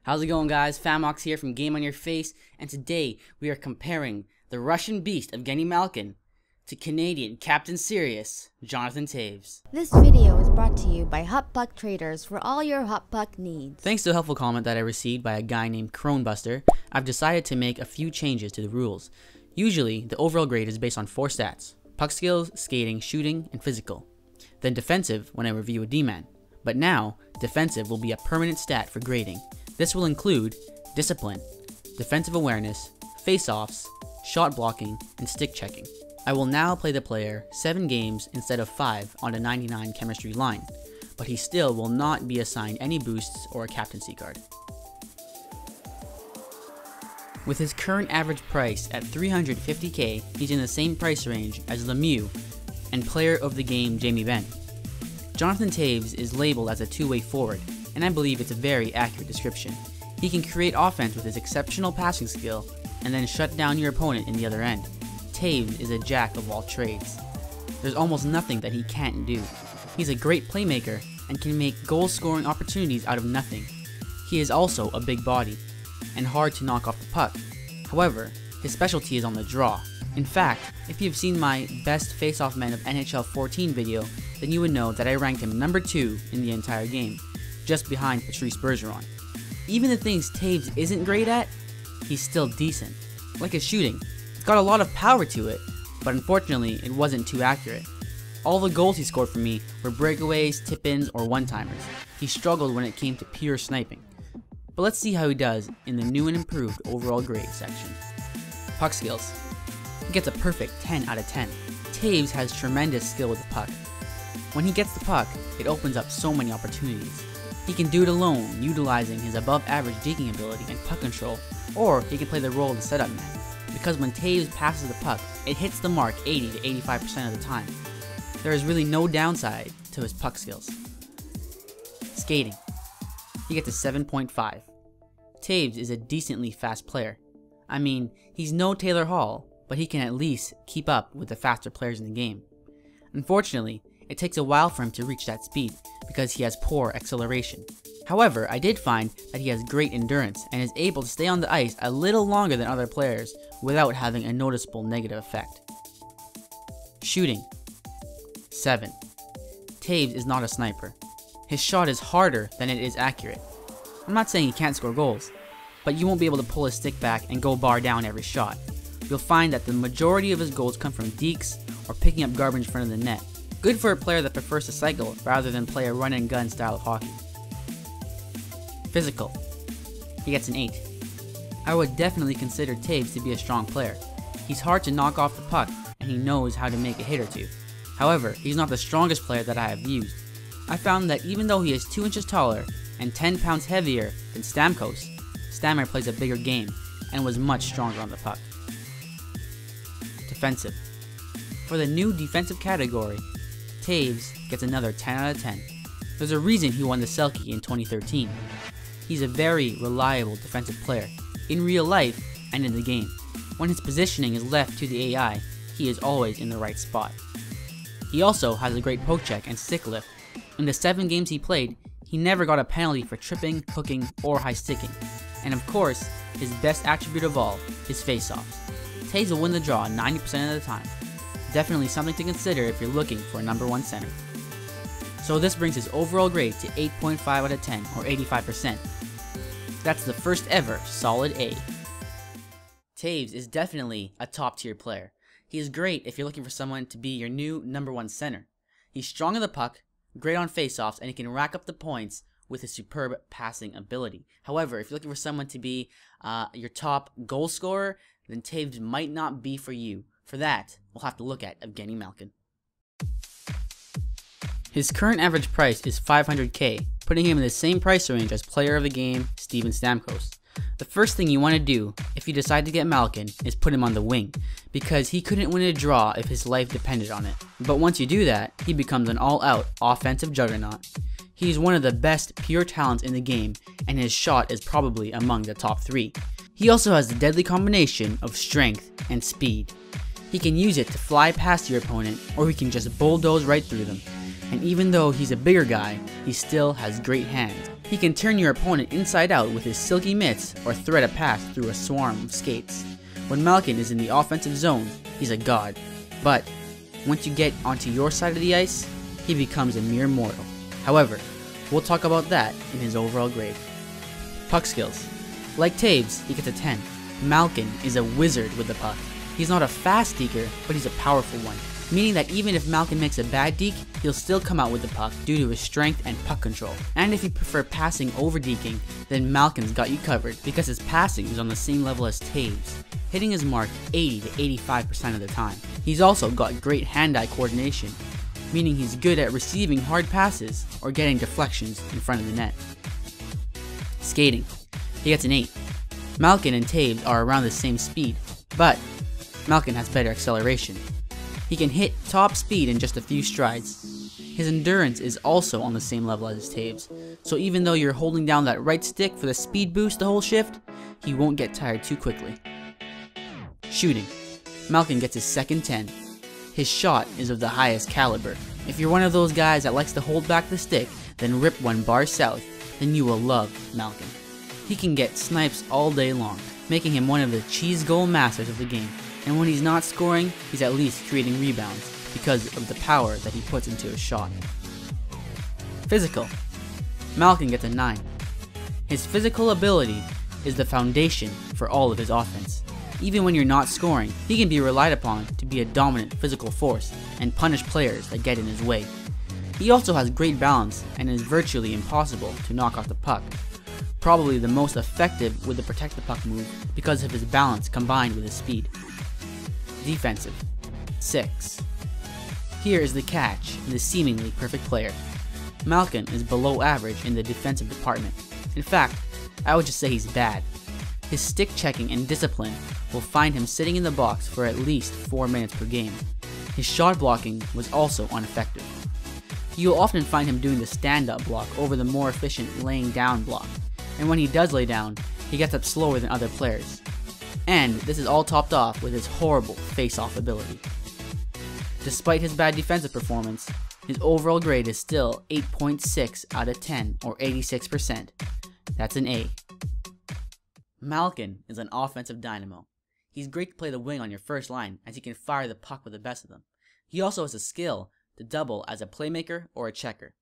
How's it going, guys? Famox here from Game on Your Face, and today we are comparing the Russian beast Evgeni Malkin to Canadian Captain Serious Jonathan Toews. This video is brought to you by Hot Puck Traders for all your Hot Puck needs. Thanks to a helpful comment that I received by a guy named Cronebuster, I've decided to make a few changes to the rules. Usually, the overall grade is based on 4 stats: puck skills, skating, shooting, and physical. Then defensive when I review a D-man. But now, defensive will be a permanent stat for grading. This will include discipline, defensive awareness, face-offs, shot blocking, and stick checking. I will now play the player 7 games instead of 5 on a 99 chemistry line, but he still will not be assigned any boosts or a captaincy card. With his current average price at $350K, he's in the same price range as Lemieux and player of the game Jamie Benn. Jonathan Toews is labeled as a two-way forward, and I believe it's a very accurate description. He can create offense with his exceptional passing skill and then shut down your opponent in the other end. Toews is a jack of all trades. There's almost nothing that he can't do. He's a great playmaker and can make goal-scoring opportunities out of nothing. He is also a big body and hard to knock off the puck. However, his specialty is on the draw. In fact, if you've seen my best face-off men of NHL 14 video, then you would know that I ranked him number 2 in the entire game, just behind Patrice Bergeron. Even the things Toews isn't great at, he's still decent. Like his shooting, it's got a lot of power to it, but unfortunately it wasn't too accurate. All the goals he scored for me were breakaways, tip-ins, or one-timers. He struggled when it came to pure sniping. But let's see how he does in the new and improved overall grade section. Puck skills. He gets a perfect 10 out of 10. Toews has tremendous skill with the puck. When he gets the puck, it opens up so many opportunities. He can do it alone, utilizing his above-average digging ability and puck control, or he can play the role of the setup man, because when Toews passes the puck, it hits the mark 80 to 85% of the time. There is really no downside to his puck skills. Skating. He gets a 7.5. Toews is a decently fast player. I mean, he's no Taylor Hall, but he can at least keep up with the faster players in the game. Unfortunately, it takes a while for him to reach that speed because he has poor acceleration. However, I did find that he has great endurance and is able to stay on the ice a little longer than other players without having a noticeable negative effect. Shooting. 7. Toews is not a sniper. His shot is harder than it is accurate. I'm not saying he can't score goals, but you won't be able to pull his stick back and go bar down every shot. You'll find that the majority of his goals come from dekes or picking up garbage in front of the net. Good for a player that prefers to cycle rather than play a run and gun style of hockey. Physical. He gets an 8. I would definitely consider Toews to be a strong player. He's hard to knock off the puck and he knows how to make a hit or two. However, he's not the strongest player that I have used. I found that even though he is 2 inches taller and 10 pounds heavier than Stamkos, Stammer plays a bigger game and was much stronger on the puck. Defensive. For the new defensive category, Toews gets another 10 out of 10. There's a reason he won the Selke in 2013. He's a very reliable defensive player, in real life and in the game. When his positioning is left to the AI, he is always in the right spot. He also has a great poke check and stick lift. In the 7 games he played, he never got a penalty for tripping, hooking, or high sticking. And of course, his best attribute of all, his face-offs. Toews will win the draw 90% of the time. Definitely something to consider if you're looking for a number 1 center. So this brings his overall grade to 8.5 out of 10, or 85%. That's the first ever solid A. Toews is definitely a top tier player. He is great if you're looking for someone to be your new number 1 center. He's strong on the puck, great on face-offs, and he can rack up the points with his superb passing ability. However, if you're looking for someone to be your top goal scorer, then Toews might not be for you. For that, we'll have to look at Evgeni Malkin. His current average price is $500K, putting him in the same price range as player of the game Steven Stamkos. The first thing you want to do if you decide to get Malkin is put him on the wing, because he couldn't win a draw if his life depended on it. But once you do that, he becomes an all-out offensive juggernaut. He's one of the best pure talents in the game, and his shot is probably among the top 3. He also has the deadly combination of strength and speed. He can use it to fly past your opponent, or he can just bulldoze right through them. And even though he's a bigger guy, he still has great hands. He can turn your opponent inside out with his silky mitts or thread a pass through a swarm of skates. When Malkin is in the offensive zone, he's a god. But once you get onto your side of the ice, he becomes a mere mortal. However, we'll talk about that in his overall grade. Puck skills. Like Toews, he gets a 10. Malkin is a wizard with the puck. He's not a fast deker, but he's a powerful one, meaning that even if Malkin makes a bad deke, he'll still come out with the puck due to his strength and puck control. And if you prefer passing over deking, then Malkin's got you covered because his passing is on the same level as Toews, hitting his mark 80 to 85% of the time. He's also got great hand-eye coordination, meaning he's good at receiving hard passes or getting deflections in front of the net. Skating. He gets an 8. Malkin and Toews are around the same speed, but Malkin has better acceleration. He can hit top speed in just a few strides. His endurance is also on the same level as Toews, so even though you're holding down that right stick for the speed boost the whole shift, he won't get tired too quickly. Shooting. Malkin gets his second 10. His shot is of the highest caliber. If you're one of those guys that likes to hold back the stick, then rip one bar south, then you will love Malkin. He can get snipes all day long, making him one of the cheese goal masters of the game. And when he's not scoring, he's at least creating rebounds because of the power that he puts into his shot. Physical. Malkin gets a 9. His physical ability is the foundation for all of his offense. Even when you're not scoring, he can be relied upon to be a dominant physical force and punish players that get in his way. He also has great balance and is virtually impossible to knock off the puck. Probably the most effective with the protect the puck move because of his balance combined with his speed. Defensive. 6. Here is the catch in the seemingly perfect player. Malkin is below average in the defensive department. In fact, I would just say he's bad. His stick checking and discipline will find him sitting in the box for at least 4 minutes per game. His shot blocking was also ineffective. You'll often find him doing the stand-up block over the more efficient laying down block, and when he does lay down, he gets up slower than other players. And this is all topped off with his horrible face-off ability. Despite his bad defensive performance, his overall grade is still 8.6 out of 10 or 86%. That's an A. Malkin is an offensive dynamo. He's great to play the wing on your first line as he can fire the puck with the best of them. He also has a skill to double as a playmaker or a checker.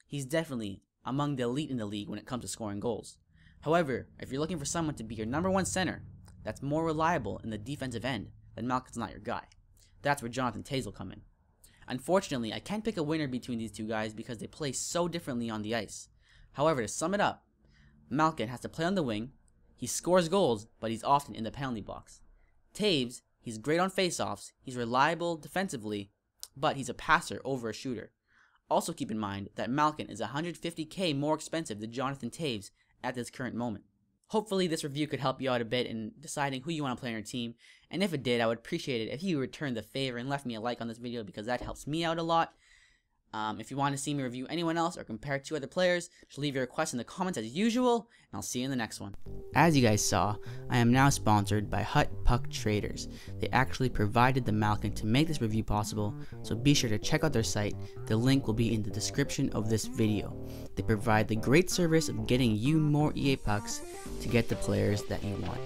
He's definitely among the elite in the league when it comes to scoring goals. However, if you're looking for someone to be your #1 center that's more reliable in the defensive end, then Malkin's not your guy. That's where Jonathan Toews will come in. Unfortunately, I can't pick a winner between these two guys because they play so differently on the ice. However, to sum it up, Malkin has to play on the wing, he scores goals, but he's often in the penalty box. Toews, he's great on faceoffs, he's reliable defensively, but he's a passer over a shooter. Also keep in mind that Malkin is $150K more expensive than Jonathan Toews at this current moment. Hopefully this review could help you out a bit in deciding who you want to play on your team, and if it did, I would appreciate it if you returned the favor and left me a like on this video because that helps me out a lot. If you want to see me review anyone else or compare 2 other players, just leave your requests in the comments as usual, and I'll see you in the next one. As you guys saw, I am now sponsored by Hut Puck Traders. They actually provided the Malkin to make this review possible, so be sure to check out their site. The link will be in the description of this video. They provide the great service of getting you more EA pucks to get the players that you want.